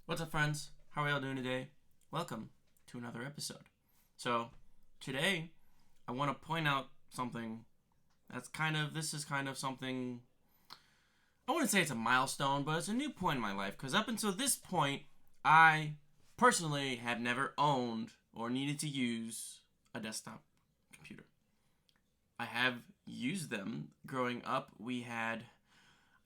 What's up, friends? How are y'all doing today? Welcome to another episode. So, today I want to point out something this is kind of something, I wouldn't say it's a milestone, but it's a new point in my life. Because up until this point, I personally have never owned or needed to use a desktop computer. I have used them growing up. I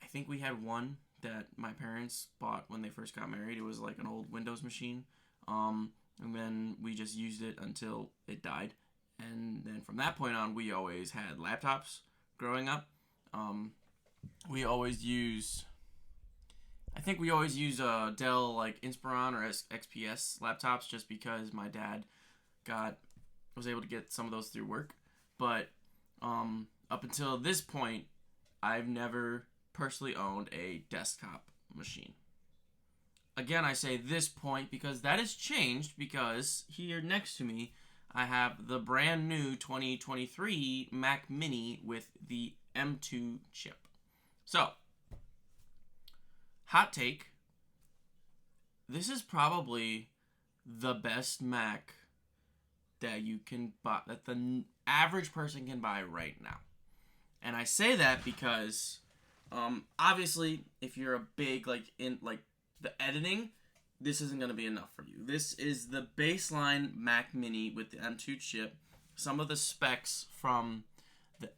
think we had one that my parents bought when they first got married. It was like an old Windows machine. And then we just used it until it died. And then from that point on, we always had laptops growing up. Um, we always use, I think we always use Dell like Inspiron or XPS laptops just because my dad got was able to get some of those through work. But up until this point, I've never personally owned a desktop machine. Again, I say this point because that has changed because here next to me, I have the brand new 2023 Mac Mini with the M2 chip. So, hot take, this is probably the best Mac that you can buy, that the average person can buy right now. And I say that because obviously, if you're a big like the editing, this isn't going to be enough for you. This is the baseline Mac Mini with the M2 chip. Some of the specs from the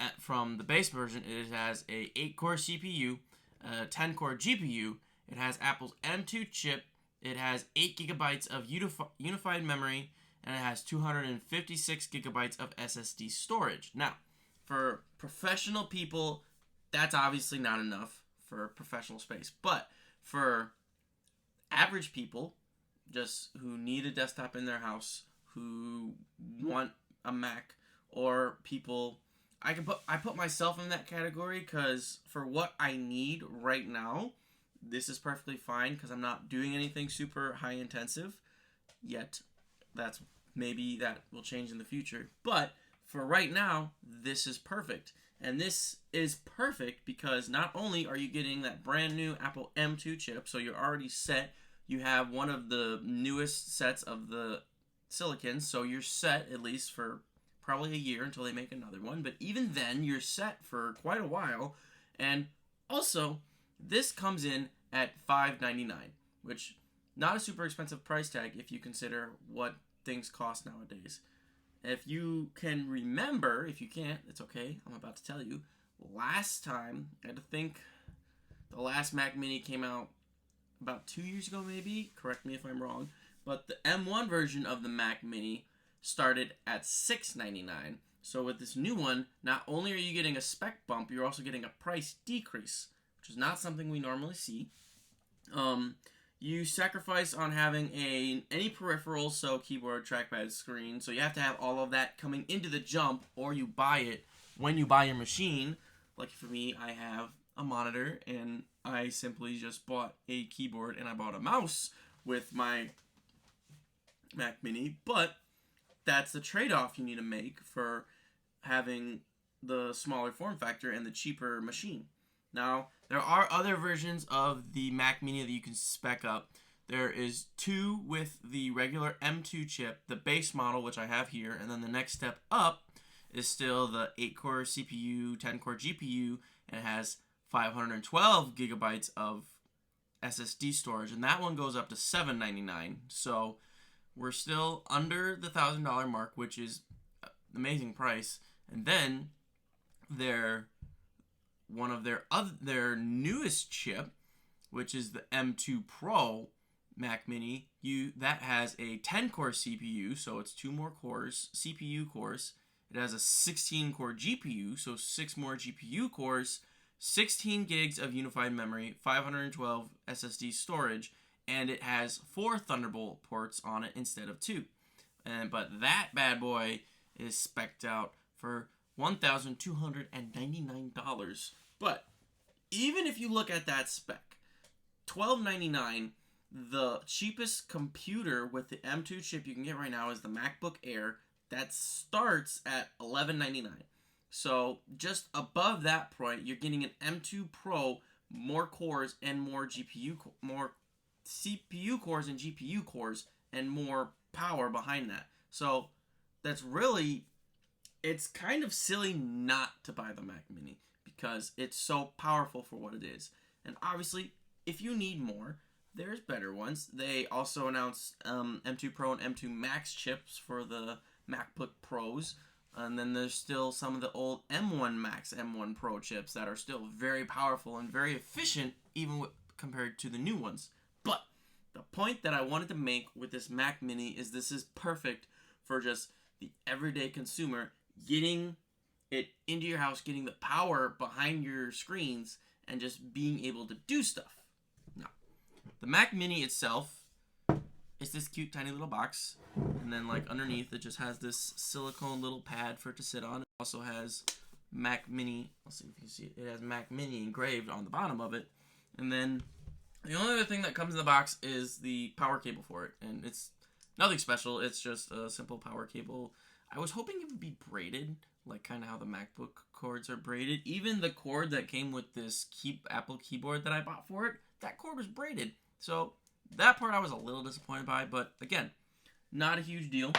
base version, it has a 8-core CPU, a 10-core GPU. It has Apple's M2 chip. It has 8 gigabytes of unified memory, and it has 256 gigabytes of SSD storage. Now, for professional people, that's obviously not enough for professional space. But for average people, just who need a desktop in their house, who want a Mac, or people, I put myself in that category because for what I need right now, this is perfectly fine because I'm not doing anything super high intensive yet. Maybe that will change in the future. But for right now, this is perfect. And this is perfect because not only are you getting that brand new Apple M2 chip, so you're already set. You have one of the newest sets of the silicon, so you're set at least for probably a year until they make another one. But even then, you're set for quite a while. And also, this comes in at $599, which not a super expensive price tag if you consider what things cost nowadays. If you can remember, if you can't, it's okay. I'm about to tell you. Last time, I had to think, the last Mac Mini came out about 2 years ago, maybe. Correct me if I'm wrong. But the M1 version of the Mac Mini started at $699. So with this new one, not only are you getting a spec bump, you're also getting a price decrease, which is not something we normally see. You sacrifice on having any peripherals, so keyboard, trackpad, screen. So you have to have all of that coming into the jump, or you buy it when you buy your machine. Like for me, I have a monitor, and I simply just bought a keyboard and I bought a mouse with my Mac Mini. But that's the trade-off you need to make for having the smaller form factor and the cheaper machine. Now, there are other versions of the Mac Mini that you can spec up. There is 2 with the regular M2 chip, the base model, which I have here, and then the next step up is still the 8-core CPU, 10-core GPU, and it has 512 gigabytes of SSD storage, and that one goes up to $799. So we're still under the $1,000 mark, which is an amazing price. And then one of their newest chip, which is the M2 Pro Mac Mini, that has a 10-core CPU, so it's 2 more cores, CPU cores. It has a 16-core GPU, so 6 more GPU cores, 16 gigs of unified memory, 512 SSD storage, and it has 4 Thunderbolt ports on it instead of 2. But that bad boy is spec'd out for $1,299. But even if you look at that spec, $1,299, the cheapest computer with the M2 chip you can get right now is the MacBook Air. That starts at $1,199. So just above that point, you're getting an M2 Pro, more cores and more GPU, more CPU cores and GPU cores and more power behind that. So that's really, it's kind of silly not to buy the Mac Mini because it's so powerful for what it is. And obviously, if you need more, there's better ones. They also announced M2 Pro and M2 Max chips for the MacBook Pros. And then there's still some of the old M1 Max, M1 Pro chips that are still very powerful and very efficient, even compared to the new ones. But the point that I wanted to make with this Mac Mini is this is perfect for just the everyday consumer, getting it into your house, getting the power behind your screens, and just being able to do stuff. Now, the Mac Mini itself is this cute tiny little box, and then like underneath it just has this silicone little pad for it to sit on. It also has Mac Mini, let's see if you can see it, it has Mac Mini engraved on the bottom of it. And then the only other thing that comes in the box is the power cable for it, and it's nothing special, it's just a simple power cable. I was hoping it would be braided, like kind of how the MacBook cords are braided. Even the cord that came with this Apple keyboard that I bought for it, that cord was braided. So that part I was a little disappointed by, but again, not a huge deal.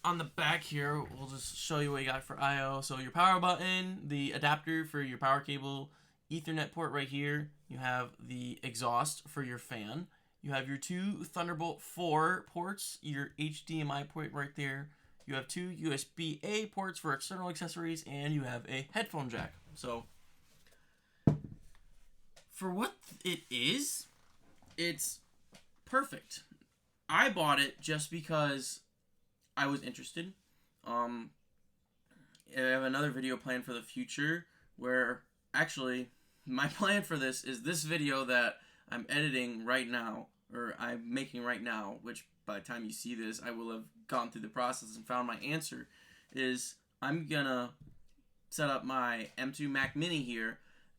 On the back here, we'll just show you what you got for I/O. So your power button, the adapter for your power cable, Ethernet port right here. You have the exhaust for your fan. You have your two Thunderbolt 4 ports, your HDMI port right there. You have two USB-A ports for external accessories, and you have a headphone jack. So for what it is, it's perfect. I bought it just because I was interested. I have another video planned for the future where actually my plan for this is this video that I'm editing right now, or I'm making right now, which by the time you see this, I will have gone through the process and found my answer, is I'm gonna set up my M2 Mac Mini here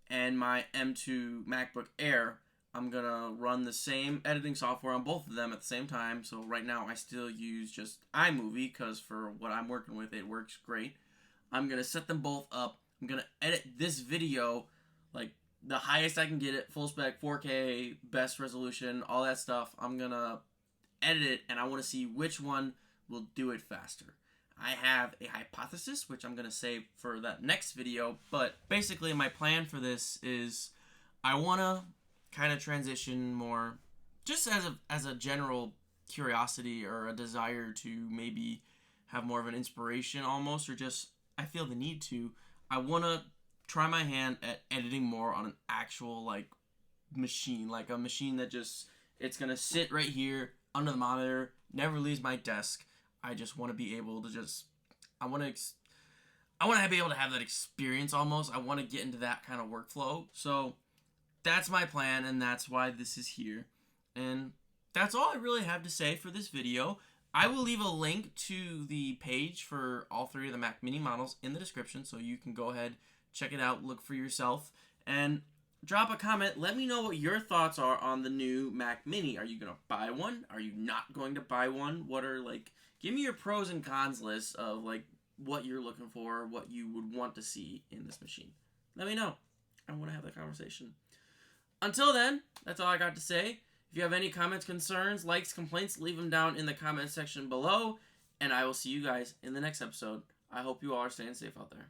and my M2 MacBook Air. I'm gonna run the same editing software on both of them at the same time. So right now I still use just iMovie because for what I'm working with, it works great. I'm gonna set them both up. I'm gonna edit this video like the highest I can get it, full spec, 4K, best resolution, all that stuff. I'm gonna edit it, and I want to see which one will do it faster. I have a hypothesis, which I'm gonna save for that next video, but basically my plan for this is I wanna kind of transition more, just as a general curiosity or a desire to maybe have more of an inspiration almost, or just I feel the need to. I want to try my hand at editing more on an actual like machine, like a machine that just, it's gonna sit right here under the monitor, never leaves my desk. I just want to be able to just, I want to be able to have that experience almost. I want to get into that kind of workflow. So that's my plan, and that's why this is here. And that's all I really have to say for this video. I will leave a link to the page for all three of the Mac Mini models in the description, so you can go ahead, check it out, look for yourself, and drop a comment. Let me know what your thoughts are on the new Mac Mini. Are you going to buy one? Are you not going to buy one? What are, like, give me your pros and cons list of, like, what you're looking for, what you would want to see in this machine. Let me know. I want to have that conversation. Until then, that's all I got to say. If you have any comments, concerns, likes, complaints, leave them down in the comment section below, and I will see you guys in the next episode. I hope you all are staying safe out there.